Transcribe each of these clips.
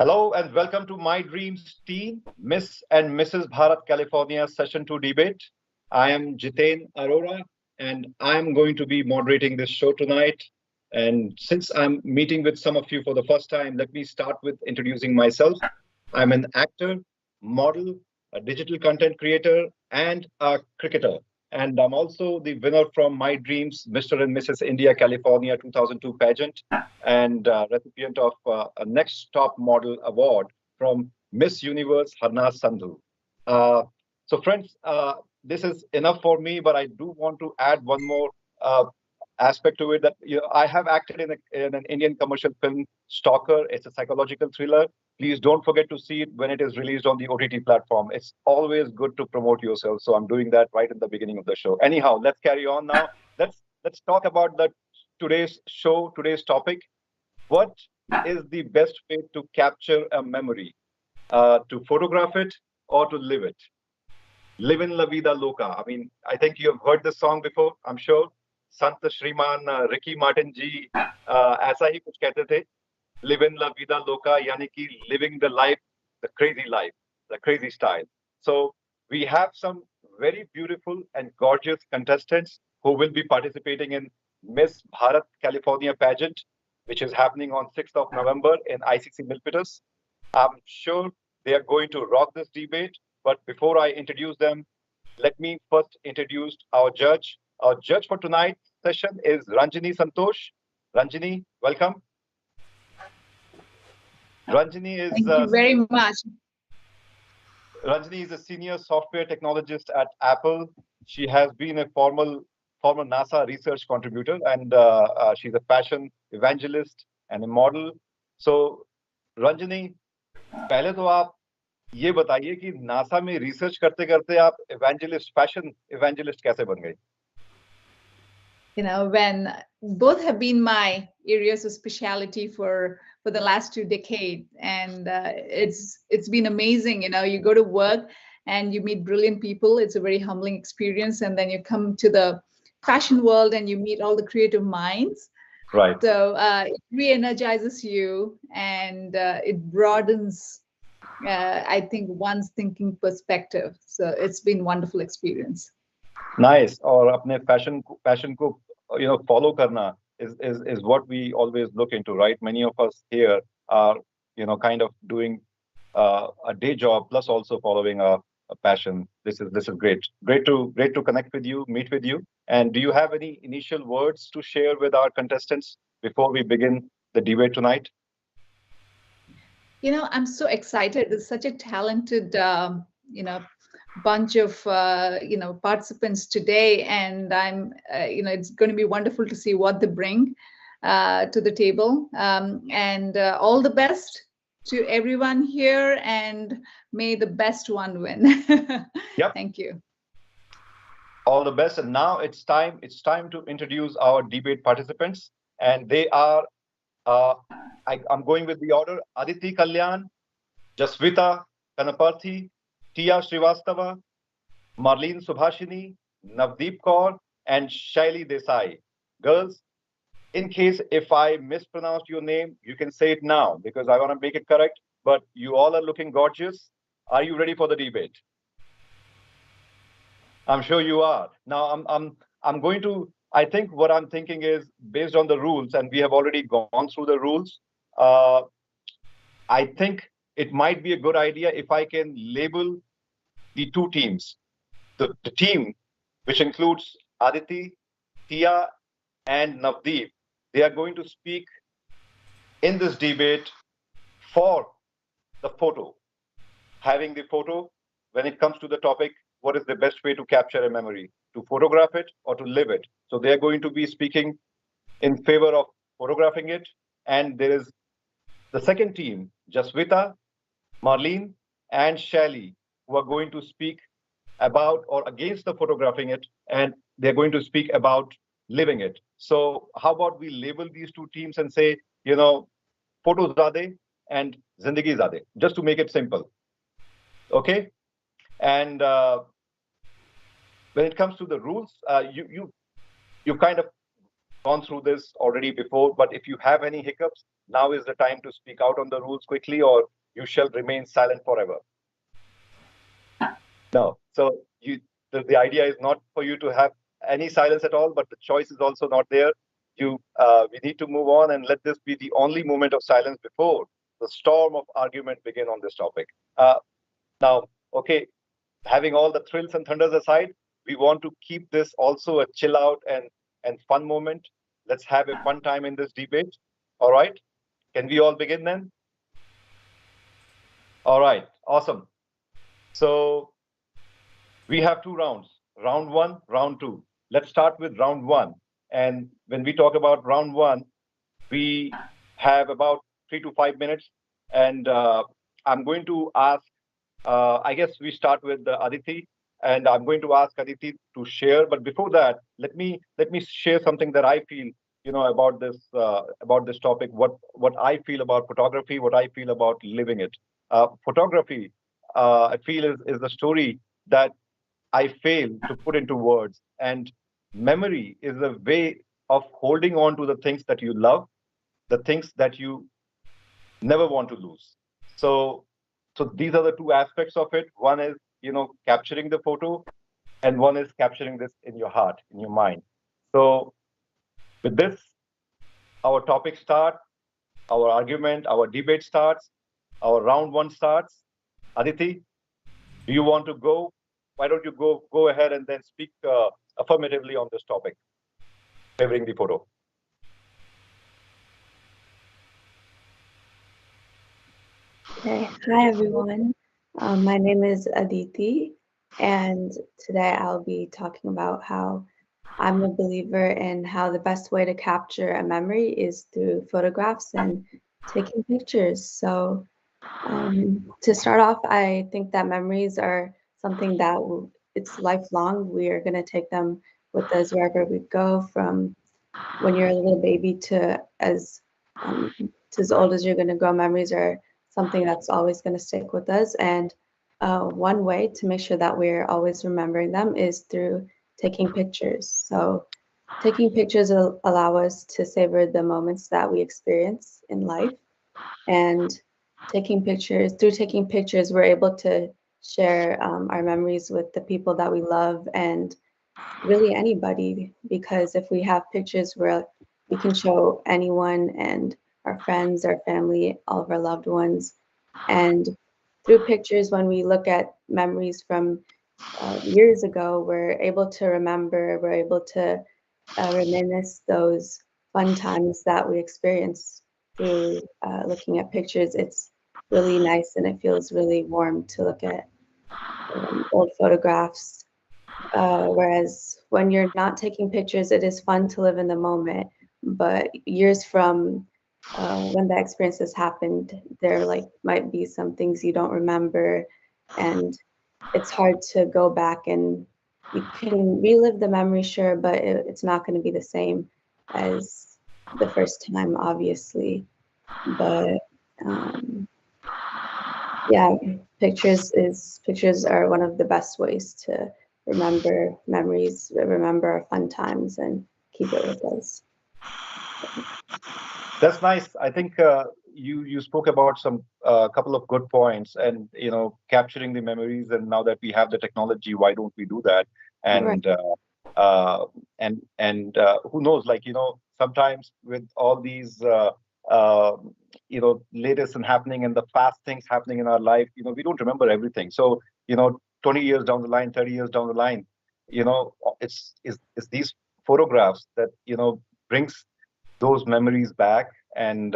Hello and welcome to My Dreams Team, Miss and Mrs. Bharat California Session 2 debate. I am Jiten Arora and I'm going to be moderating this show tonight. And since I'm meeting with some of you for the first time, let me start with introducing myself. I'm an actor, model, a digital content creator, and a cricketer. And I'm also the winner from My Dreams Mr. and Mrs. India California 2002 pageant and recipient of a Next Top Model Award from Miss Universe Harna Sandhu. Uh, so, friends, this is enough for me, but I do want to add one more uh, aspect to it that I have acted in an Indian commercial film, Stalker. It's a psychological thriller. Please don't forget to see it when it is released on the OTT platform. It's always good to promote yourself. So I'm doing that right in the beginning of the show. Anyhow, let's carry on now. Let's talk about the today's show, today's topic. What is the best way to capture a memory? To photograph it or to live it? Live in La Vida Loca. I mean, I think you have heard this song before, I'm sure. संत श्रीमान Ricky Martin जी ऐसा ही कुछ कहते थे, live in la vida loca, yani ki living the life, the crazy style. So we have some very beautiful and gorgeous contestants who will be participating in Miss Bharat California pageant, which is happening on 6th of November in ICC Milpitas. I'm sure they are going to rock this debate. But before I introduce them, let me first introduce our judge. Our judge for tonight's session is Ranjini Santosh. Ranjini, welcome. Ranjini is Thank you very much. Ranjini is a senior software technologist at Apple. She has been a former NASA research contributor, and she's a fashion evangelist and a model. So, Ranjini, पहले तो आप ये बताइए कि NASA में research करते करते आप इवेंजलिस्ट फैशन इवेंजलिस्ट कैसे बन गई? When both have been my areas of specialty for the last 2 decades, and it's been amazing. You go to work and you meet brilliant people. It's a very humbling experience, and then you come to the fashion world and you meet all the creative minds. Right. So it re-energizes you, and it broadens, I think, one's thinking perspective. So it's been a wonderful experience. Nice. और अपने passion को follow करना is what we always look into, right? Many of us here are kind of doing a day job plus also following a passion. This is great to connect with you, meet with you. And do you have any initial words to share with our contestants before we begin the debate tonight? I'm so excited. It's such a talented bunch of participants today, and I'm it's going to be wonderful to see what they bring to the table, and all the best to everyone here, and may the best one win. Yep. Thank you. All the best. And now it's time to introduce our debate participants, and they are I'm going with the order: Aditi Kalyan, Jasvita Kanaparthi, Tia Srivastava, Marlene Subhashini, Navdeep Kaur, and Shaili Desai. Girls, in case if I mispronounced your name, you can say it now because I want to make it correct. But you all are looking gorgeous. Are you ready for the debate? I'm sure you are. Now I'm going to. I think what I'm thinking is based on the rules, and we have already gone through the rules. I think it might be a good idea if I can label the two teams. The team, which includes Aditi, Tia, and Navdeep, they are going to speak in this debate for the photo. Having the photo, when it comes to the topic, what is the best way to capture a memory? To photograph it or to live it? So they are going to be speaking in favor of photographing it. And there is the second team, Jasvita, Marlene, and Shally, who are going to speak about or against the photographing it, and they're going to speak about living it. So how about we label these two teams and say, photos zade and zindagi zade, just to make it simple. Okay? And when it comes to the rules, you kind of gone through this already before, but if you have any hiccups, now is the time to speak out on the rules quickly, or you shall remain silent forever. No. So the idea is not for you to have any silence at all, but the choice is also not there. We need to move on and let this be the only moment of silence before the storm of argument begin on this topic. Now, okay, having all the thrills and thunders aside, we want to keep this also a chill out and fun moment. Let's have a fun time in this debate. All right. Can we all begin then? All right. Awesome. So we have two rounds, round one, round two. Let's start with round one. And when we talk about round one, we have about 3 to 5 minutes. And I'm going to ask, I guess we start with Aditi, and I'm going to ask Aditi to share. But before that, let me share something that I feel, about this topic. What I feel about photography, what I feel about living it. Photography, I feel is the story that I fail to put into words. And memory is a way of holding on to the things that you love, the things that you never want to lose. So these are the two aspects of it. One is, capturing the photo, and one is capturing this in your heart, in your mind. So with this, our topic starts, our argument, our debate starts, our round one starts. Aditi, do you want to go? Why don't you go ahead and then speak affirmatively on this topic, favoring the photo? Okay, hi everyone. My name is Aditi, and today I'll be talking about how I'm a believer in how the best way to capture a memory is through photographs and taking pictures. So, to start off, I think that memories are something that it's lifelong. We are going to take them with us wherever we go, from when you're a little baby to as old as you're going to grow. Memories are something that's always going to stick with us. And one way to make sure that we're always remembering them is through taking pictures. So taking pictures will allow us to savor the moments that we experience in life. And through taking pictures, we're able to share our memories with the people that we love and really anybody, because if we have pictures where we can show anyone and our friends, our family, all of our loved ones. And through pictures, when we look at memories from years ago, we're able to remember, we're able to reminisce those fun times that we experienced through looking at pictures. It's really nice and it feels really warm to look at old photographs. Whereas when you're not taking pictures, it is fun to live in the moment. But years from when the experience has happened, there might be some things you don't remember, and it's hard to go back, and you can relive the memory, sure, but it's not going to be the same as the first time, obviously. But yeah, pictures are one of the best ways to remember memories, remember our fun times, and keep it with us. That's nice. I think you spoke about some couple of good points, and capturing the memories. And now that we have the technology, why don't we do that? And who knows? Sometimes with all these latest and happening and the fast things happening in our life, we don't remember everything. So 20 years down the line, 30 years down the line, it's these photographs that brings those memories back, and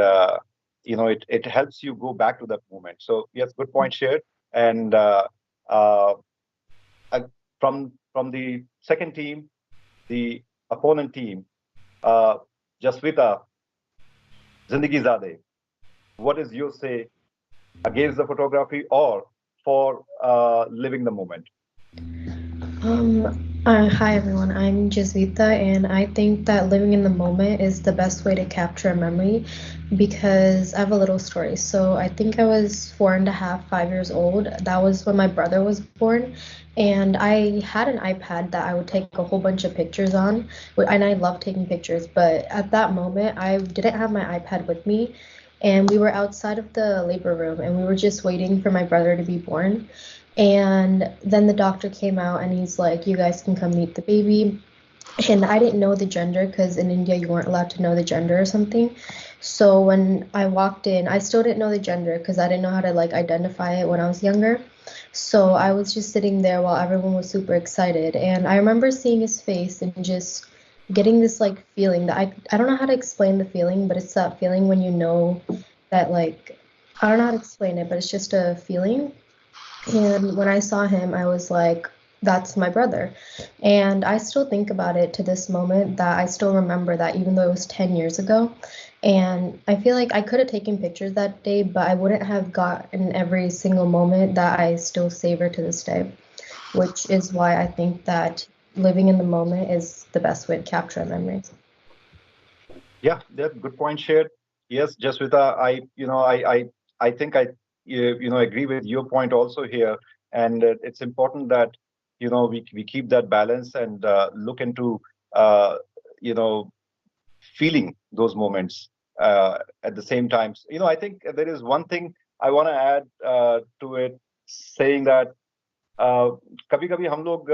it helps you go back to that moment. So yes, good point shared. And uh, from the second team, the opponent team, Jaswita, Zindagi Zade, what is your say against the photography or for living the moment? Hi everyone, I'm Jasvita, and I think that living in the moment is the best way to capture a memory because I have a little story. So I think I was 4.5, 5 years old. That was when my brother was born, and I had an iPad that I would take a whole bunch of pictures on, and I love taking pictures. But at that moment, I didn't have my iPad with me, and we were outside of the labor room, and we were just waiting for my brother to be born. And then the doctor came out and he's like, you guys can come meet the baby. And I didn't know the gender because in India you weren't allowed to know the gender or something. So when I walked in, I still didn't know the gender because I didn't know how to like identify it when I was younger. So I was just sitting there while everyone was super excited. And I remember seeing his face and just getting this like feeling that I don't know how to explain the feeling, but it's that feeling when you know that like I don't know how to explain it, but it's just a feeling. And when I saw him, I was like, that's my brother. And I still think about it to this moment that I still remember that even though it was 10 years ago. And I feel like I could have taken pictures that day, but I wouldn't have gotten every single moment that I still savor to this day, which is why I think that living in the moment is the best way to capture a memory. Yeah, that good point shared. Yes, Jaswita, I think I agree with your point also here, and it's important that we keep that balance and look into uh, you know feeling those moments at the same time. I think there is one thing I want to add to it, saying that कभी कभी हम लोग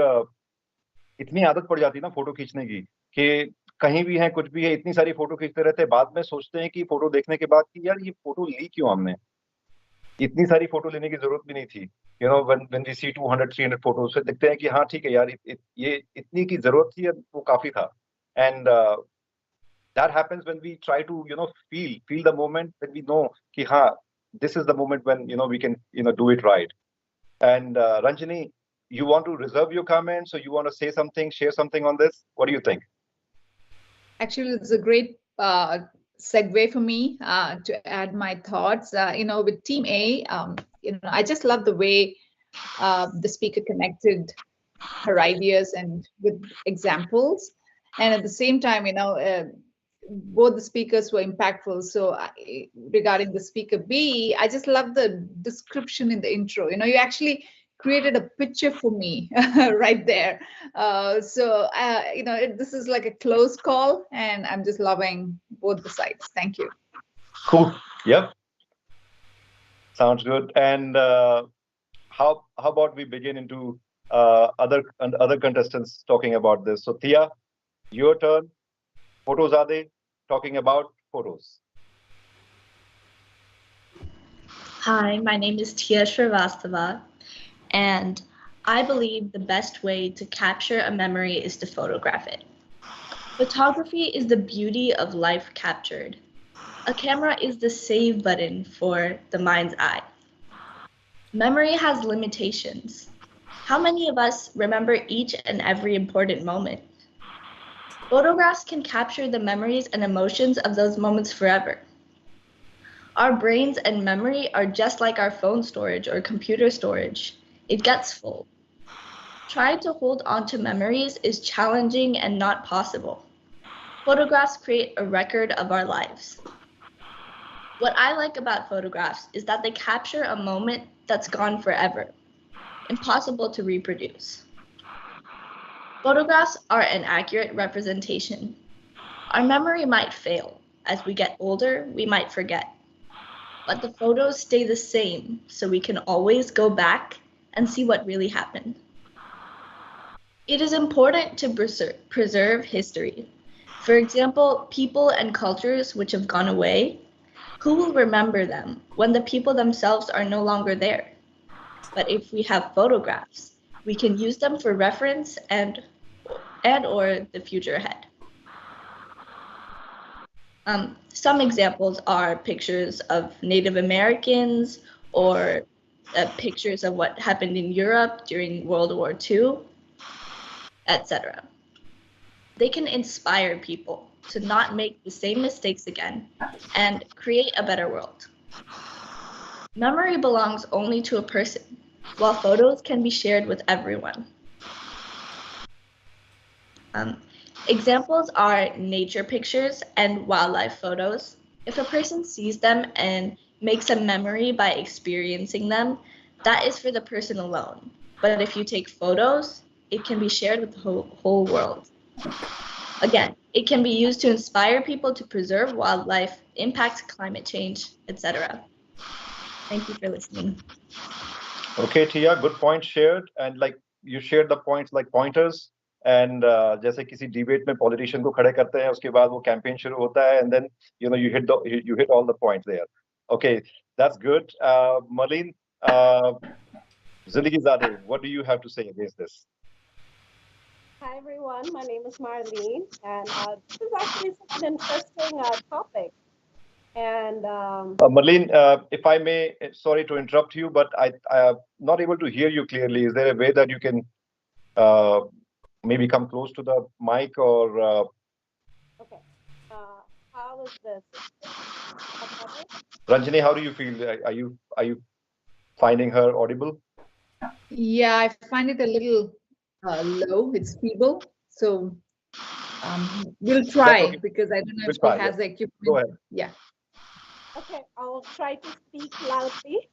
इतनी आदत पड़ जाती है ना फोटो खींचने की कि कहीं भी है कुछ भी है इतनी सारी फोटो खींचते रहते हैं बाद में सोचते हैं कि फोटो देखने के बाद कि यार ये फोटो ली क्यों हमने इतनी सारी फोटो लेने की जरूरत भी नहीं थी व्हेन वी सी 200 300 फोटोज फिर दिखते हैं कि हाँ ठीक है यार ये इतनी की जरूरत थी वो काफी था and that happens when we try to feel the moment when we know ki ha this is the moment when we can do it right. And Ranjini, you want to reserve your comments or you want to say something, share something on this? What do you think? Actually, it's a great segue for me to add my thoughts. With Team A, I just love the way the speaker connected her ideas and with examples, and at the same time, both the speakers were impactful. So, regarding the speaker B, I just love the description in the intro. You actually created a picture for me right there. This is like a close call, and I'm just loving both the sides. Thank you. Cool. Yep. Sounds good. And how about we begin into other contestants talking about this? So Tia, your turn. Photos are they talking about photos? Hi, my name is Tia Shrivastava, and I believe the best way to capture a memory is to photograph it. Photography is the beauty of life captured. A camera is the save button for the mind's eye. Memory has limitations. How many of us remember each and every important moment? Photographs can capture the memories and emotions of those moments forever. Our brains and memory are just like our phone storage or computer storage. It gets full. Trying to hold on to memories is challenging and not possible. Photographs create a record of our lives. What I like about photographs is that they capture a moment that's gone forever, impossible to reproduce. Photographs are an accurate representation. Our memory might fail. As we get older, we might forget. But the photos stay the same, so we can always go back and see what really happened. It is important to preserve history. For example, people and cultures which have gone away, who will remember them when the people themselves are no longer there? But if we have photographs, we can use them for reference and or the future ahead. Some examples are pictures of Native Americans or pictures of what happened in Europe during World War II, etc. They can inspire people to not make the same mistakes again and create a better world. Memory belongs only to a person, while photos can be shared with everyone. Examples are nature pictures and wildlife photos. If a person sees them and makes a memory by experiencing them, that is for the person alone. But if you take photos, it can be shared with the whole world. Again, it can be used to inspire people to preserve wildlife, impact climate change, etc. Thank you for listening. Okay, Tia, good point shared. And like you shared the points like pointers. And जैसे किसी debate में politician को खड़े करते हैं उसके बाद वो कैंपेन शुरू होता है and then you hit all the points there. Okay, that's good. Marlene, Zindagi what do you have to say against this? Hi everyone, my name is Marlene, and this is actually such an interesting topic. And Marlene, if I may, sorry to interrupt you, but I'm not able to hear you clearly. Is there a way that you can maybe come close to the mic or? okay, how is this? Ranjani, how do you feel? Are you finding her audible? Yeah, I find it a little low. It's feeble. So we'll try okay. because I don't know We'll if she try, has yeah. the equipment. Go ahead. Yeah. Okay, I'll try to speak loudly.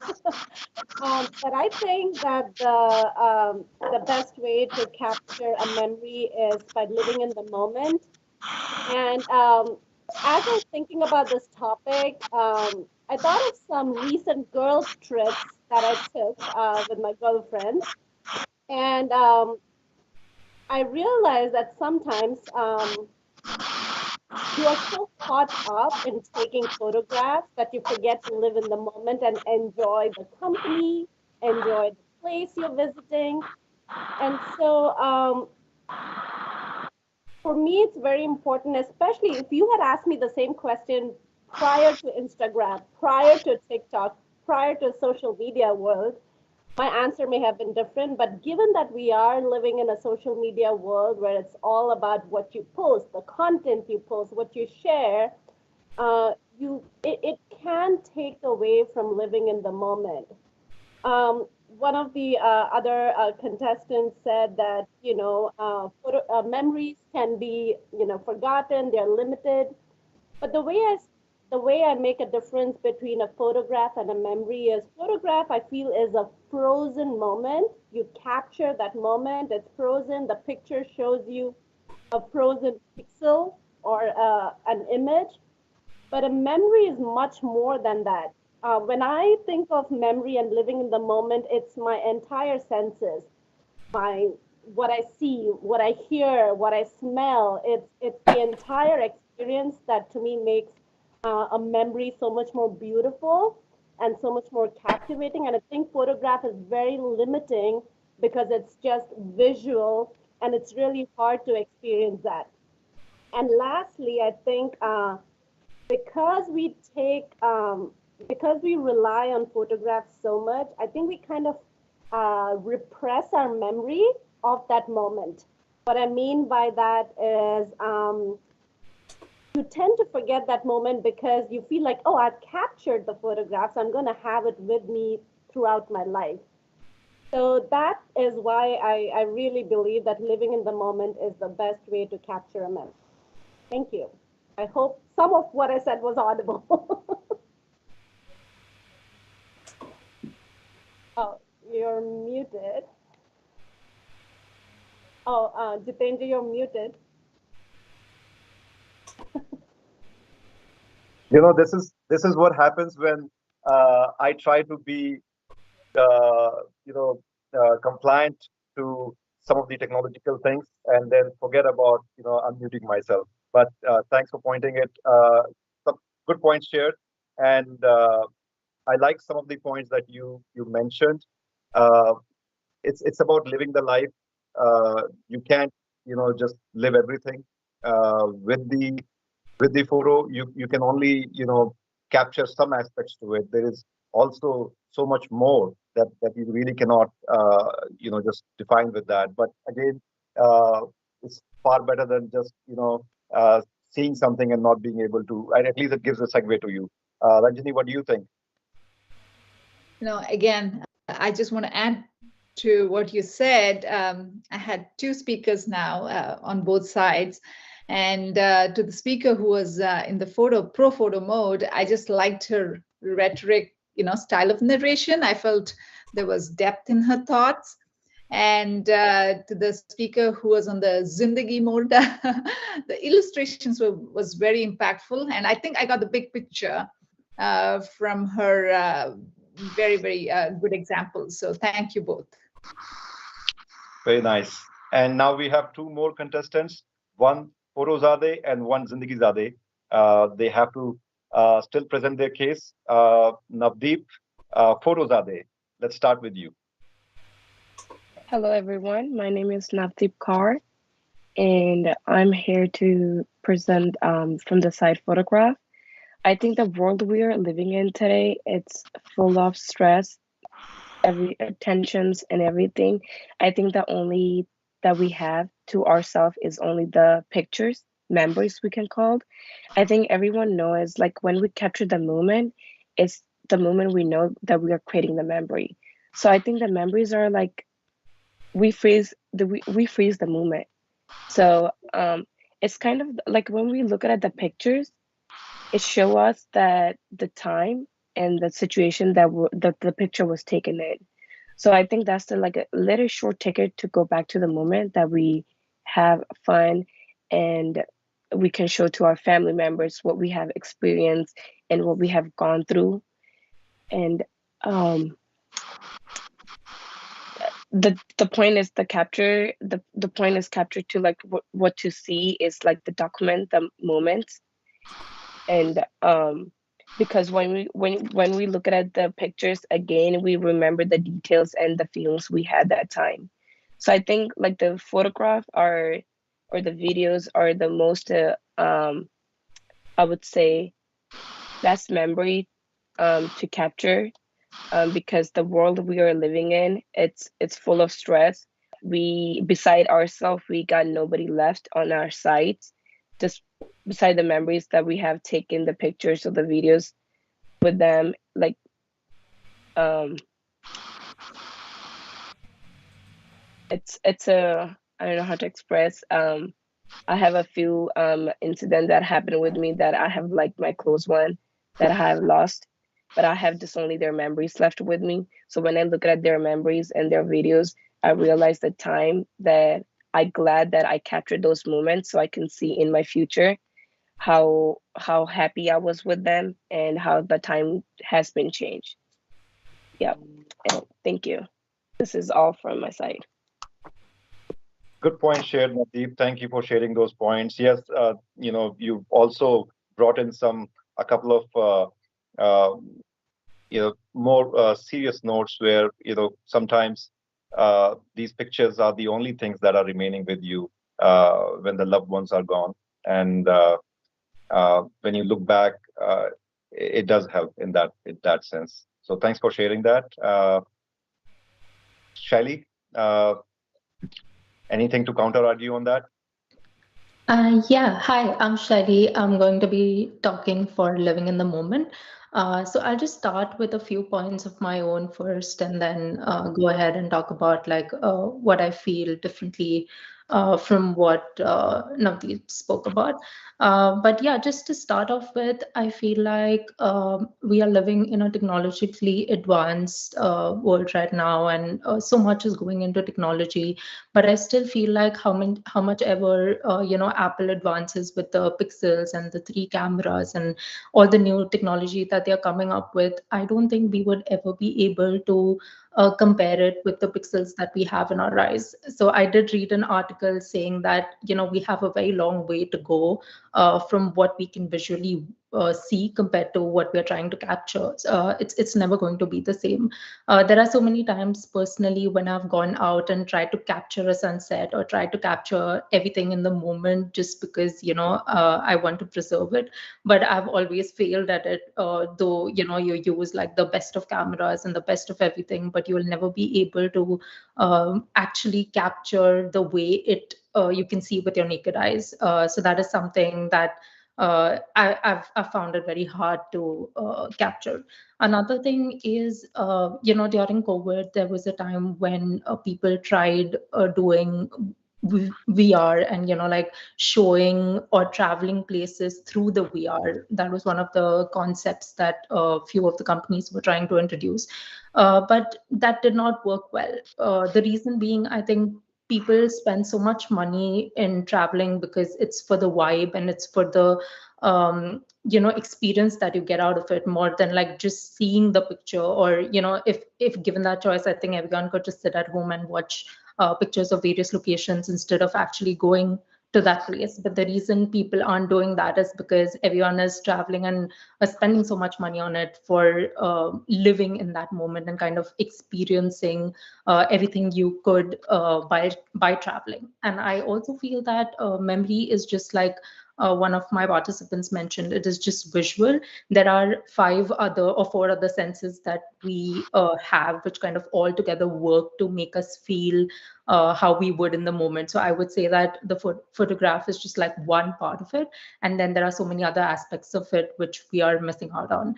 But I think that the best way to capture a memory is by living in the moment. And as I was thinking about this topic, I thought of some recent girls' trips that I took with my girlfriends. And I realized that sometimes you are so caught up in taking photographs that you forget to live in the moment and enjoy the company, enjoy the place you're visiting. And so for me, it's very important, especially if you had asked me the same question prior to Instagram, prior to TikTok, prior to social media world, my answer may have been different. But given that we are living in a social media world where it's all about what you post, the content you post, what you share, it can take away from living in the moment. One of the other contestants said that memories can be forgotten, they're limited. But the way I make a difference between a photograph and a memory is photograph I feel is a frozen moment. You capture that moment, it's frozen. The picture shows you a frozen pixel or an image. But a memory is much more than that. When I think of memory and living in the moment, it's my entire senses, my what I see, what I hear, what I smell. It's the entire experience that to me makes a memory so much more beautiful and so much more captivating. And I think photograph is very limiting because it's just visual and it's really hard to experience that. And lastly, I think because we take because we rely on photographs so much, I think we kind of repress our memory of that moment. What I mean by that is you tend to forget that moment because you feel like, oh, I've captured the photographs, I'm going to have it with me throughout my life. So that is why I really believe that living in the moment is the best way to capture a memory. Thank you. I hope some of what I said was audible. Oh, you're muted. Oh, Jitendra, you're muted. This is what happens when I try to be you know compliant to some of the technological things and then forget about unmuting myself. But thanks for pointing it. Some good points shared, and I like some of the points that you mentioned. Uh, it's about living the life. You can't just live everything with the photo. You can only capture some aspects to it. There is also so much more that you really cannot just define with that. But again, it's far better than just seeing something and not being able to. And at least it gives a segue to you. Ranjani, what do you think? Again, I just want to add to what you said, I had two speakers now on both sides. And to the speaker who was in the pro photo mode, I just liked her rhetoric, style of narration. I felt there was depth in her thoughts. And to the speaker who was on the Zindagi mode, the illustrations was very impactful. And I think I got the big picture from her very, very good examples. So thank you both. Very nice. And now we have two more contestants, one Porozade and one Zindagi Zade. They have to still present their case. Navdeep, Porozade, let's start with you. Hello, everyone. My name is Navdeep Kaur, and I'm here to present from the side photograph. I think the world we are living in today, it's full of stress, every tensions and everything. I think the only that we have to ourselves is only the pictures, memories we can call. I think everyone knows like when we capture the moment, it's the moment we know that we are creating the memory. So I think the memories are like we freeze the moment. So it's kind of like when we look at the pictures, it show us that the time and the situation that the picture was taken in. So I think that's the like a little short ticket to go back to the moment that we have fun and we can show to our family members what we have experienced and what we have gone through. And the point is the point is captured to like what to see is like the document the moments. And because when we look at the pictures again, we remember the details and the feelings we had that time. So I think like the photograph are or the videos are the most I would say best memory to capture, because the world we are living in, it's full of stress. We beside ourselves, we got nobody left on our sides, just beside the memories that we have taken the pictures or the videos with them. Like it's a I don't know how to express. I have a few incidents that happened with me that I have like my close one that I have lost, but I have just only their memories left with me. So when I look at their memories and their videos, I realize the time that I'm glad that I captured those moments so I can see in my future how happy I was with them and how the time has been changed. Yeah. And thank you. This is all from my side. Good point shared, Nadeep. Thank you for sharing those points. Yes, you've also brought in a couple of more serious notes where sometimes these pictures are the only things that are remaining with you when the loved ones are gone, and when you look back, it does help in that sense. So thanks for sharing that, Shaili. Anything to counter argue on that? Yeah, hi, I'm Shadi. I'm going to be talking for living in the moment. So I'll just start with a few points of my own first, and then go ahead and talk about like what I feel differently from what Navdeep spoke about. But yeah, just to start off with, I feel like we are living in a technologically advanced world right now, and so much is going into technology. But I still feel like how much ever Apple advances with the pixels and the 3 cameras and all the new technology that they're coming up with, I don't think we would ever be able to compare it with the pixels that we have in our eyes. So I did read an article saying that we have a very long way to go from what we can visually see compared to what we're trying to capture. It's never going to be the same. There are so many times personally when I've gone out and tried to capture a sunset or try to capture everything in the moment just because I want to preserve it, but I've always failed at it. Though you use like the best of cameras and the best of everything, but you will never be able to actually capture the way it you can see with your naked eyes. So that is something that I've found it very hard to capture. Another thing is, during COVID, there was a time when people tried doing VR and, like showing or traveling places through the VR. That was one of the concepts that a few of the companies were trying to introduce. But that did not work well. The reason being, I think people spend so much money in traveling because it's for the vibe and it's for the experience that you get out of it, more than like just seeing the picture. Or if given that choice, I think everyone could just sit at home and watch pictures of various locations instead of actually going to that place. But the reason people aren't doing that is because everyone is traveling and spending so much money on it for living in that moment and kind of experiencing everything you could by traveling. And I also feel that memory is just like one of my participants mentioned, it is just visual. There are 4 other senses that we have, which kind of all together work to make us feel how we would in the moment. So I would say that the photograph is just like one part of it. And then there are so many other aspects of it which we are missing out on.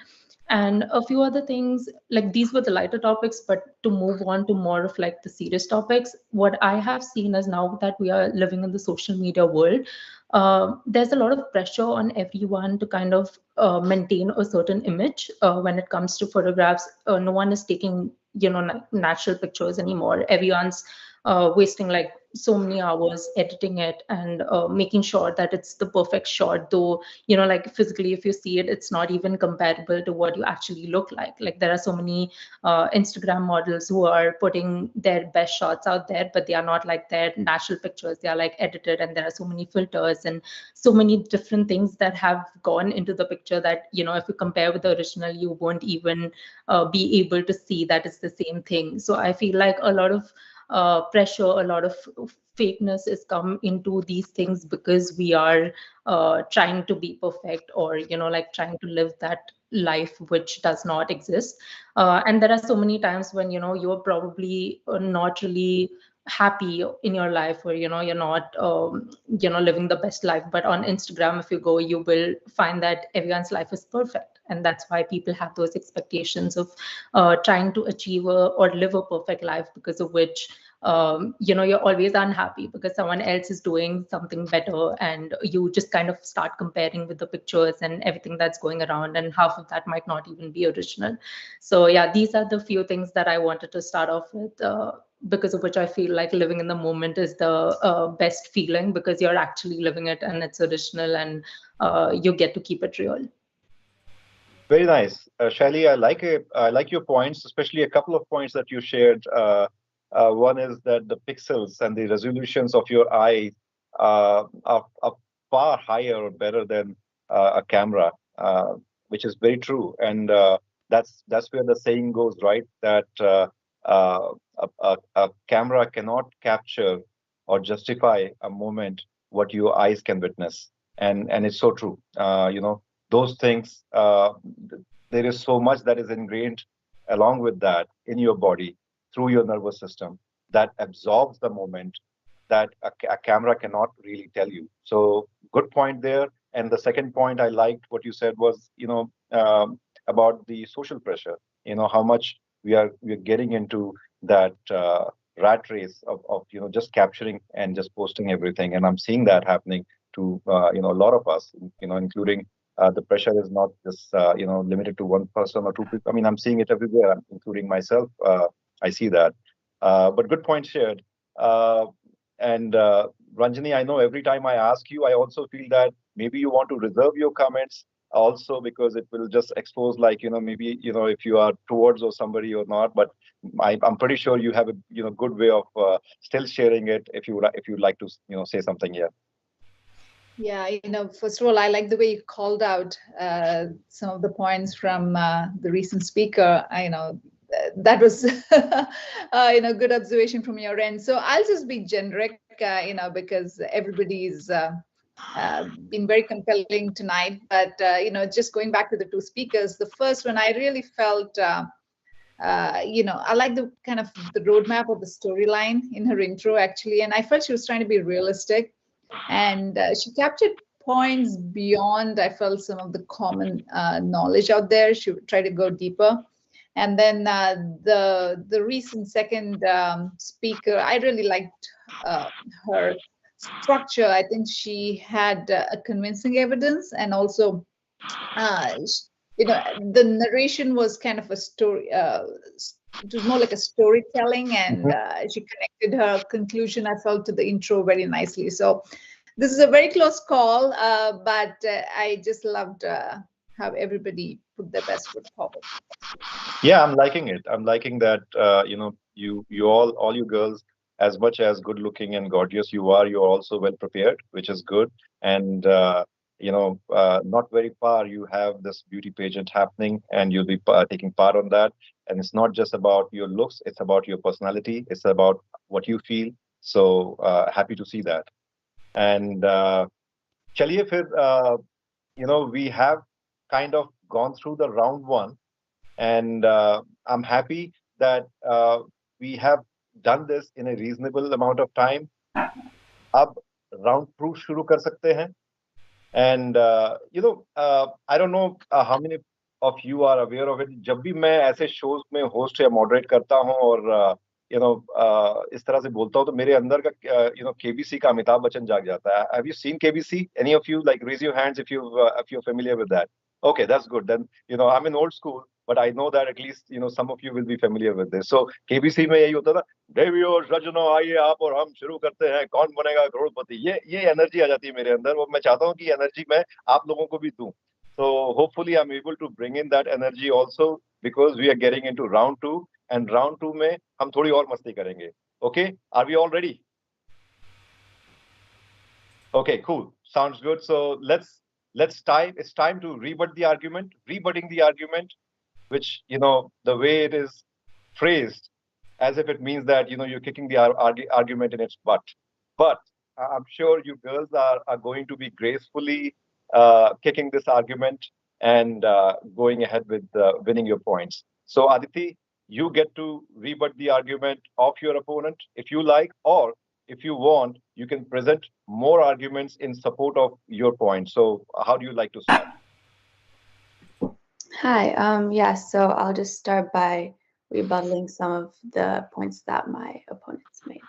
And a few other things, like these were the lighter topics, but to move on to more of like the serious topics, what I have seen is now that we are living in the social media world, there's a lot of pressure on everyone to kind of maintain a certain image when it comes to photographs. No one is taking, natural pictures anymore. Everyone's wasting like so many hours editing it and making sure that it's the perfect shot, though like physically if you see it, it's not even comparable to what you actually look like there are so many Instagram models who are putting their best shots out there, but they are not like their natural pictures. They are like edited, and there are so many filters and so many different things that have gone into the picture that if you compare with the original, you won't even be able to see that it's the same thing. So I feel like a lot of pressure, a lot of fakeness is come into these things because we are trying to be perfect, or like trying to live that life which does not exist. And there are so many times when you're probably not really happy in your life, or you're not living the best life. But on Instagram, if you go, you will find that everyone's life is perfect, and that's why people have those expectations of trying to achieve or live a perfect life, because of which you're always unhappy because someone else is doing something better, and you just kind of start comparing with the pictures and everything that's going around, and half of that might not even be original. So yeah, these are the few things that I wanted to start off with, because of which I feel like living in the moment is the best feeling, because you're actually living it and it's original, and you get to keep it real. Very nice, Shaili. I like your points, especially a couple of points that you shared. One is that the pixels and the resolutions of your eye are far higher or better than a camera, which is very true. And that's where the saying goes, right? That a camera cannot capture or justify a moment what your eyes can witness. And it's so true. Those things, there is so much that is ingrained along with that in your body through your nervous system that absorbs the moment that a camera cannot really tell you. So good point there. And the second point I liked what you said was, about the social pressure. How much we're getting into that rat race of just capturing and just posting everything. And I'm seeing that happening to a lot of us, including the pressure is not just limited to one person or two people. I mean, I'm seeing it everywhere, including myself. I see that. But good point shared. And Ranjani, I know every time I ask you, I also feel that maybe you want to reserve your comments also, because it will just expose, like, maybe, if you are towards or somebody or not. But I'm pretty sure you have a good way of still sharing it if you'd like to say something here. Yeah, first of all, I like the way you called out some of the points from the recent speaker. That was good observation from your end. So I'll just be generic, because everybody's been very compelling tonight. But just going back to the two speakers, the first one I really felt. I like the kind of the roadmap or the storyline in her intro, actually, and I felt she was trying to be realistic, and she captured points beyond, I felt, some of the common knowledge out there. She would try to go deeper. And then the recent second speaker, I really liked her structure. I think she had a convincing evidence, and also, the narration was kind of a story. It was more like a storytelling, and she connected her conclusion, I felt, to the intro very nicely. So this is a very close call, but I just loved how everybody put their best foot forward. Yeah, I'm liking it. I'm liking that, you all you girls, as much as good looking and gorgeous you are, you're also well prepared, which is good. And not very far, you have this beauty pageant happening, and you'll be taking part on that. And it's not just about your looks; it's about your personality. It's about what you feel. So happy to see that. And चलिए फिर, we have kind of gone through the round one, and I'm happy that we have done this in a reasonable amount of time. अब round two शुरू कर सकते हैं. And I don't know how many of you are aware of it. जब भी मैं ऐसे shows में host या moderate करता हूँ और इस तरह से बोलता हूँ, तो मेरे अंदर का KBC का अमिताभ बच्चन जाग जाता है. Have you seen KBC? Any of you, like, raise your hands if you're familiar with that. Okay, that's good. Then I'm in old school, but I know that at least some of you will be familiar with this. So KBC में यही होता था, देवियों सज्जनों आइए आप और हम शुरू करते हैं, कौन बनेगा करोड़पति. ये एनर्जी आ जाती है मेरे अंदर, वो मैं चाहता हूँ कि एनर्जी मैं आप लोगों को भी दूं. So hopefully I'm able to bring in that energy also, because we are getting into round two, and round two में हम थोड़ी और मस्ती करेंगे. Okay, are we all ready? Okay, cool. Sounds good. So it's time to rebut the argument. Rebutting the argument, which the way it is phrased, as if it means that you're kicking the argument in its butt. But I'm sure you girls are going to be gracefully kicking this argument and going ahead with winning your points. So Aditi, you get to rebut the argument of your opponent if you like, or if you want, you can present more arguments in support of your point. So how do you like to start? Hi, yeah, so I'll just start by rebuttaling some of the points that my opponents made.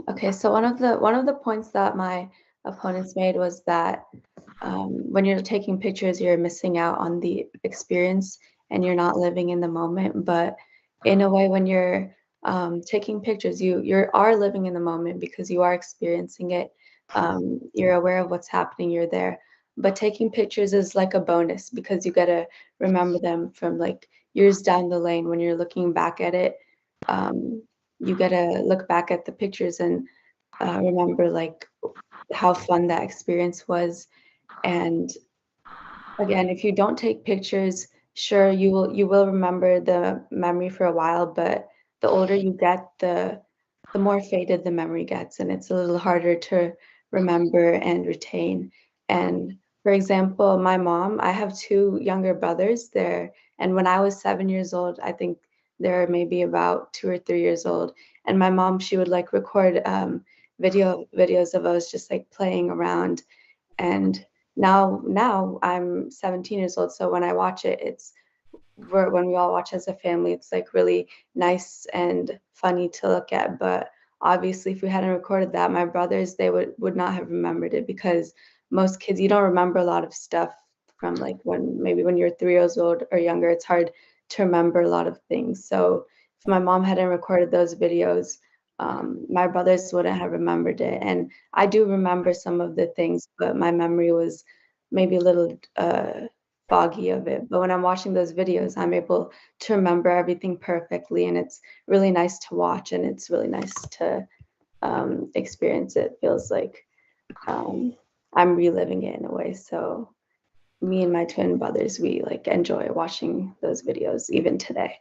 Okay, so one of the points that my opponents made was that when you're taking pictures, you're missing out on the experience and you're not living in the moment. But in a way, when you're taking pictures, you are living in the moment because you are experiencing it. You're aware of what's happening, you're there. But taking pictures is like a bonus because you gotta remember them from like years down the lane. When you're looking back at it, you gotta look back at the pictures and remember like how fun that experience was. And again, if you don't take pictures, sure, you will remember the memory for a while, but the older you get, the more faded the memory gets, and it's a little harder to remember and retain. And for example, my mom, I have two younger brothers there, and when I was 7 years old, I think they're maybe about 2 or 3 years old, and my mom, she would like record videos of us just like playing around. And now I'm 17 years old, so when I watch it, when we all watch as a family, it's like really nice and funny to look at. But obviously, if we hadn't recorded that, my brothers, they would not have remembered it, because most kids, you don't remember a lot of stuff from like when you're 3 years old or younger. It's hard to remember a lot of things. So if my mom hadn't recorded those videos, my brothers wouldn't have remembered it. And I do remember some of the things, but my memory was maybe a little foggy of it. But when I'm watching those videos, I'm able to remember everything perfectly, and it's really nice to watch, and it's really nice to experience it. Feels like I'm reliving it in a way. So me and my twin brothers, we like enjoy watching those videos even today.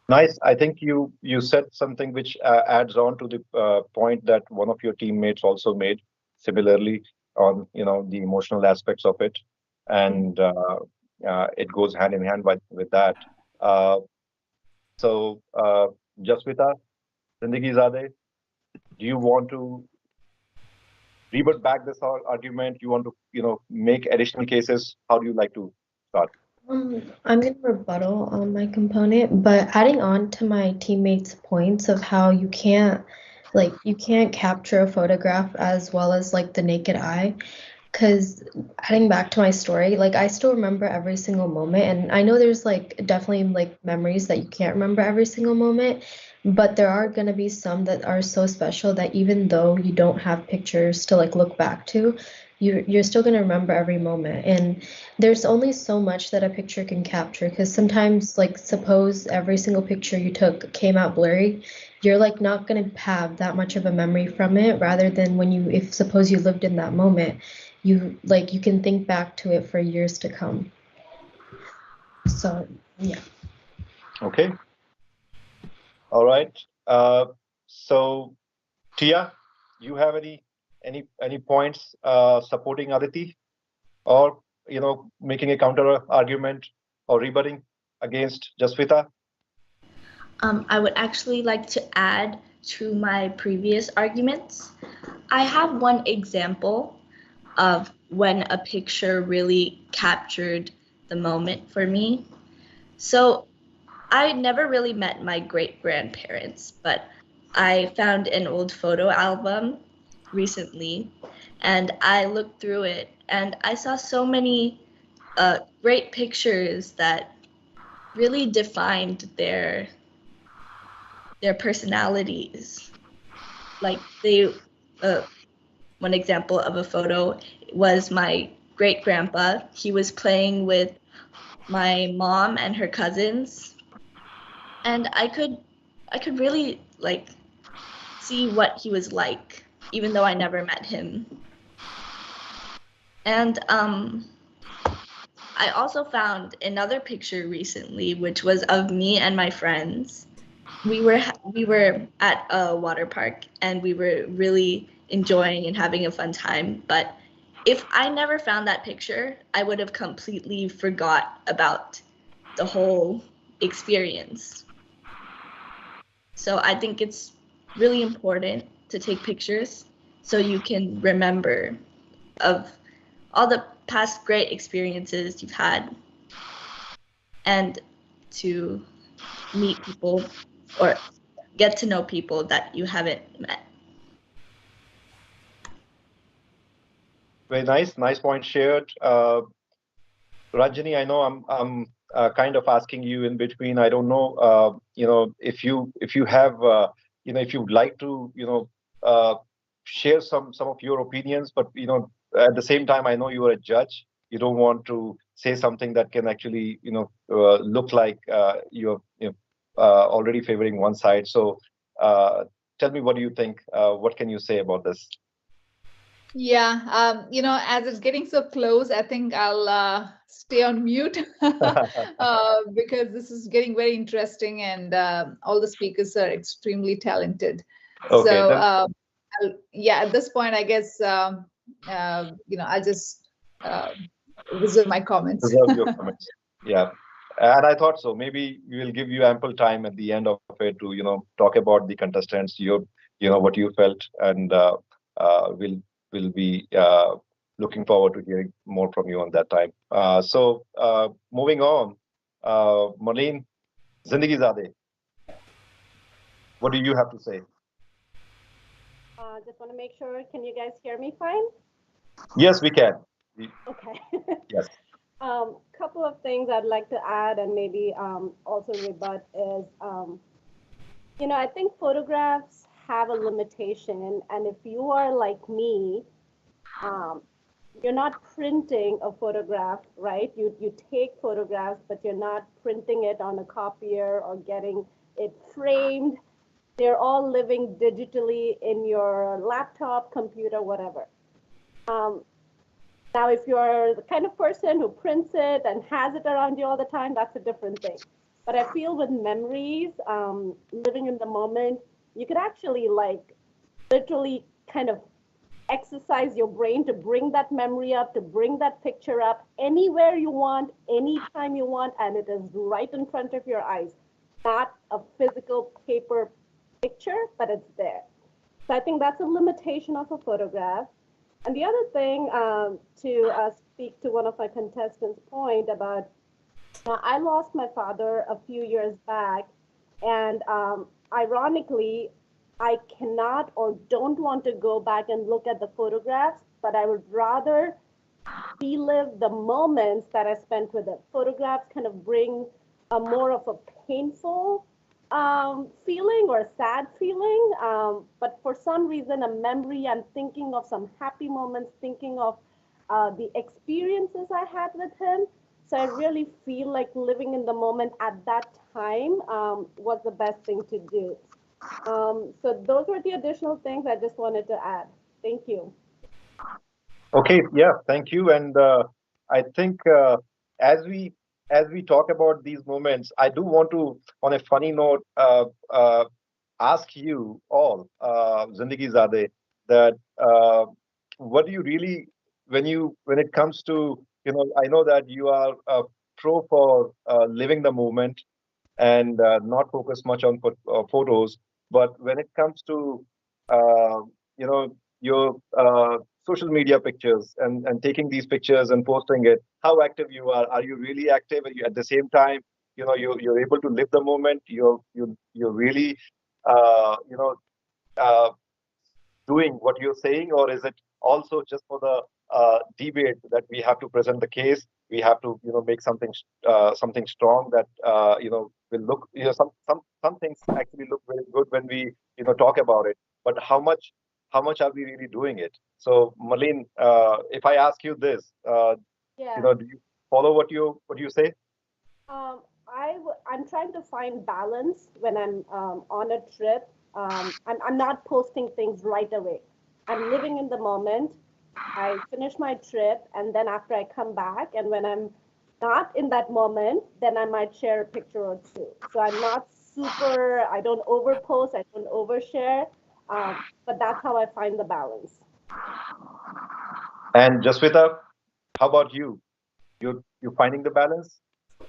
Nice. I think you said something which adds on to the point that one of your teammates also made similarly on the emotional aspects of it, and it goes hand in hand with that. So Jaswita, Zindagi Zade, Do you want to rebut back this argument? You want to, make additional cases? How do you like to start? I'm going to rebuttal on my component, but adding on to my teammates' points of how you can't capture a photograph as well as like the naked eye. Because adding back to my story, like I still remember every single moment, and I know there's like definitely like memories that you can't remember every single moment, but there are gonna be some that are so special that even though you don't have pictures to like look back to, you're still gonna remember every moment. And there's only so much that a picture can capture, because sometimes like suppose every single picture you took came out blurry, you're like not gonna have that much of a memory from it, rather than when if suppose you lived in that moment, you can think back to it for years to come. So yeah. Okay. All right. So Tia, you have any points supporting Aditi, or making a counter argument or rebutting against Jasvita? I would actually like to add to my previous arguments. I have one example of when a picture really captured the moment for me. So I never really met my great grandparents, but I found an old photo album recently and I looked through it and I saw so many great pictures that really defined their personalities. Like one example of a photo was my great grandpa. He was playing with my mom and her cousins, and I could really like see what he was like, even though I never met him. And I also found another picture recently, which was of me and my friends. We were at a water park and we were really enjoying and having a fun time. But if I never found that picture, I would have completely forgot about the whole experience. So I think it's really important to take pictures so you can remember of all the past great experiences you've had and to meet people or get to know people that you haven't met. Very nice point shared. Ranjani, I know I'm kind of asking you in between. I don't know, if you have, if you'd like to, share some of your opinions, but at the same time, I know you are a judge. You don't want to say something that can actually, look like you're already favoring one side. So, tell me, what do you think? What can you say about this? Yeah, as it's getting so close, I think I'll stay on mute because this is getting very interesting, and all the speakers are extremely talented. Okay, So, then yeah, at this point, I guess I'll just reserve my comments. reserve your comments. Yeah. And I thought so. Maybe we will give you ample time at the end of it to, talk about the contestants, what you felt, and we'll be looking forward to hearing more from you on that time. So moving on, Marlene, Zindagi Zade, what do you have to say? Just want to make sure, can you guys hear me fine? Yes, we can. Okay. Yes. Couple of things I'd like to add and maybe also rebut is, I think photographs have a limitation, and if you are like me, um, you're not printing a photograph, right? You take photographs, but you're not printing it on a copier or getting it framed. They're all living digitally in your laptop, computer, whatever. Um, Now, if you're the kind of person who prints it and has it around you all the time, that's a different thing. But I feel with memories, living in the moment, you could actually like literally kind of exercise your brain to bring that memory up, to bring that picture up anywhere you want, anytime you want, and it is right in front of your eyes. Not a physical paper picture, but it's there. So I think that's a limitation of a photograph. And the other thing, to speak to one of my contestants' point about, I lost my father a few years back, and ironically, I cannot or don't want to go back and look at the photographs, but I would rather relive the moments that I spent with it. Photographs kind of bring a more of a painful feeling or a sad feeling. But for some reason, a memory, I'm thinking of some happy moments, thinking of the experiences I had with him. So I really feel like living in the moment at that time was the best thing to do. So those were the additional things I just wanted to add. Thank you. Okay, yeah, thank you. And I think as we as we talk about these moments, I do want to, on a funny note, ask you all, Zindagi Zade, that what do you really, when it comes to, I know that you are a pro for living the moment and not focus much on photos. But when it comes to your social media pictures and taking these pictures and posting it, how active you are? Are you really active? Are you, at the same time, you're able to live the moment. You're really uh, doing what you're saying, or is it also just for the debate that we have to present the case? We have to, make something strong that will look, some things actually look very good when we, talk about it. But how much are we really doing it? So, Malin, if I ask you this, Yeah. do you follow what you say? I'm trying to find balance when I'm on a trip. I'm not posting things right away. I'm living in the moment. I finish my trip, and then after I come back, and when I'm not in that moment, then I might share a picture or two. So I'm not super, I don't overpost, I don't overshare, but that's how I find the balance. And Jaswita, how about you? You finding the balance?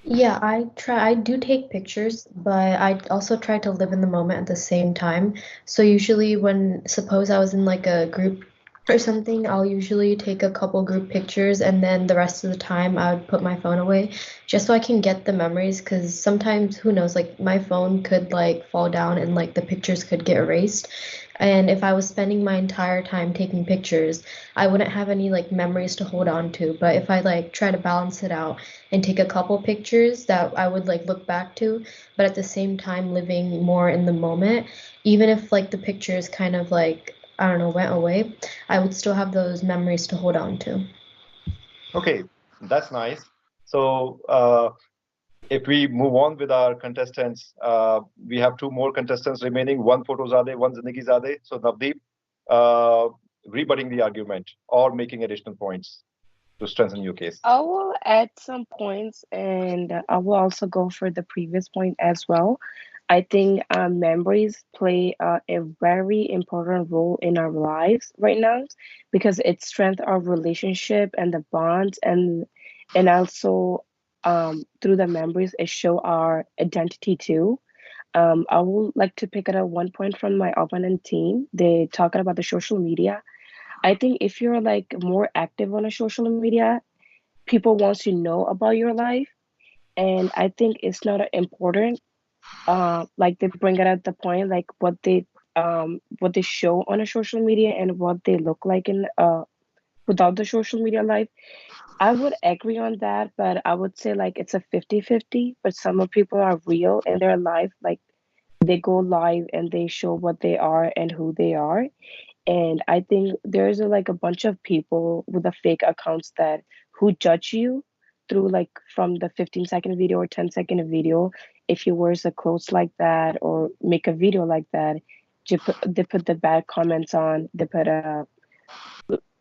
Yeah, I do take pictures, but I also try to live in the moment at the same time. So usually when suppose I was in like a group or something, I'll usually take a couple group pictures and then the rest of the time I would put my phone away just so I can get the memories because sometimes who knows, like my phone could like fall down and like the pictures could get erased. And if I was spending my entire time taking pictures, I wouldn't have any like memories to hold on to. But if I like try to balance it out and take a couple pictures that I would like look back to, but at the same time living more in the moment, even if like the pictures kind of like, I don't know, went away, I would still have those memories to hold on to. Okay, that's nice. So, if we move on with our contestants, we have two more contestants remaining. One Photozade, one Zindagi Zade. So, Navdeep, uh, rebutting the argument or making additional points to strengthen your case. I will add some points and I will also go for the previous point as well. I think memories play a very important role in our lives right now because it strengthens our relationship and the bonds and also through the memories it show our identity too. I would like to pick up one point from my opponent team. They talking about the social media. I think if you're like more active on a social media, people wants to know about your life, and I think it's not important. Like they bring it at the point like what they show on a social media and what they look like in without the social media life. I would agree on that, but I would say like it's a 50-50. But some of people are real in their life, like they go live and they show what they are and who they are. And I think there's like a bunch of people with the fake accounts that who judge you through like from the 15-second video or 10-second video. If you wear the clothes like that or make a video like that, they put the bad comments on. They put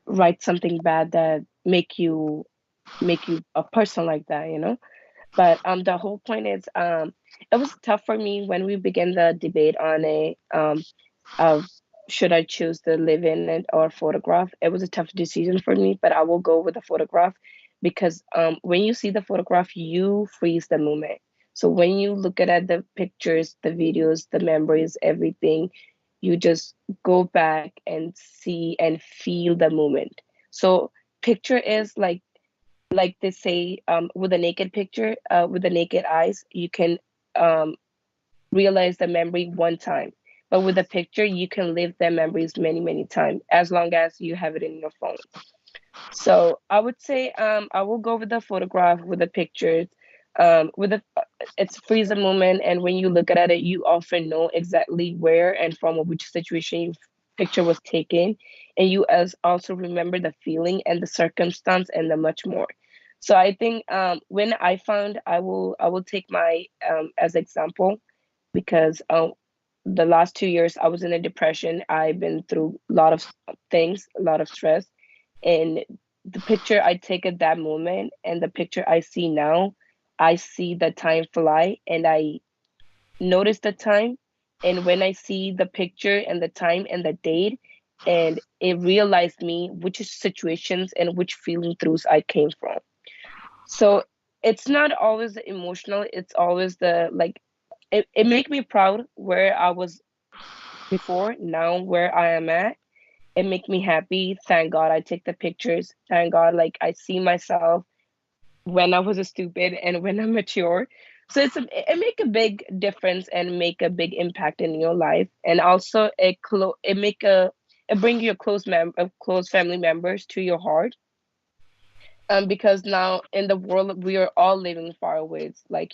write something bad that make you a person like that, you know. But the whole point is it was tough for me when we began the debate on a of should I choose to live in it or photograph. It was a tough decision for me, but I will go with the photograph because when you see the photograph, you freeze the moment. So when you look at the pictures, the videos, the memories, everything, You just go back and see and feel the moment. So picture is like they say, with a naked picture, with the naked eyes, you can um, realize the memory one time. But with a picture, you can live the memories many, many times as long as you have it in your phone. So I would say I will go with the photograph with the pictures. With the it's freeze a moment, and when you look at it, you often know exactly where and from which situation your picture was taken, and you as also remember the feeling and the circumstance and the much more. So I think when I found I will take my as example because the last 2 years I was in a depression. I've been through a lot of things, a lot of stress, and the picture I take at that moment and the picture I see now, I see the time fly and I notice the time. And when I see the picture and the time and the date, and it realized me which situations and which feeling throughs I came from. So it's not always emotional, it's always the like it make me proud where I was before, now where I am at. It make me happy. Thank God I take the pictures. Thank God like I see myself when I was a stupid and when I'm mature. So it make a big difference and make a big impact in your life. And also it bring your close family members to your heart. Because now in the world we are all living far away. It's like,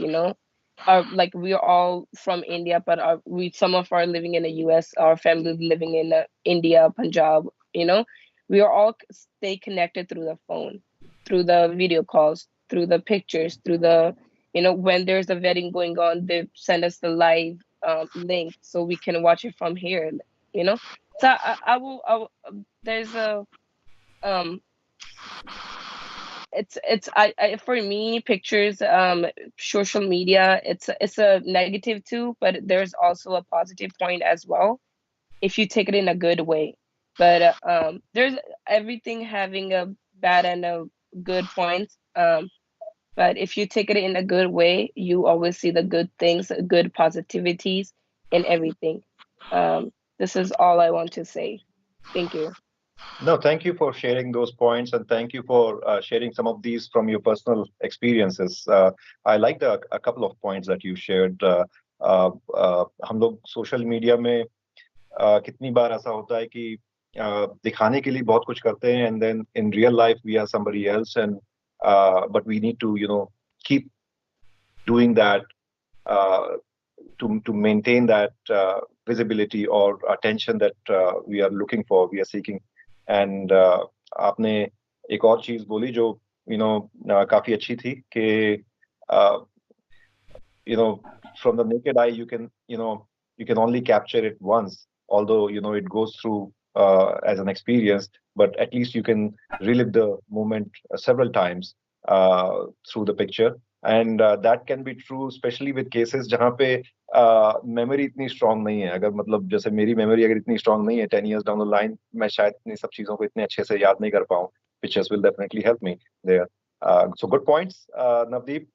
like we are all from India, but we some of are living in the US, our family living in India, Punjab, you know. We are all stay connected through the phone, through the video calls, through the pictures, through the, when there's a wedding going on, they send us the live link so we can watch it from here, you know. So I will there's a um I for me pictures, social media, it's a negative too, but there's also a positive point as well if you take it in a good way. But there's everything having a bad and a good point. But if you take it in a good way, you always see the good things, good positivities in everything. This is all I want to say. Thank you. No, thank you for sharing those points, and thank you for sharing some of these from your personal experiences. I liked a couple of points that you shared. हम लोग social media में कितनी बार ऐसा होता है कि दिखाने के लिए बहुत कुछ करते हैं, and then in real life we are somebody else, and but we need to keep doing that uh, to maintain that visibility or attention that we are looking for, we are seeking. And आपने एक और चीज बोली जो काफी अच्छी थी कि uh, from the naked eye you can only capture it once, although it goes through as an experience, but at least you can relive the moment several times through the picture. And that can be true especially with cases जहाँ पे memory इतनी strong नहीं है. अगर मतलब जैसे मेरी memory अगर इतनी स्ट्रांग नहीं है 10 years down the line, मैं शायद इतनी सब चीजों को इतने अच्छे से याद नहीं कर पाऊँ. Pictures will definitely help me there. So good points, Navdeep.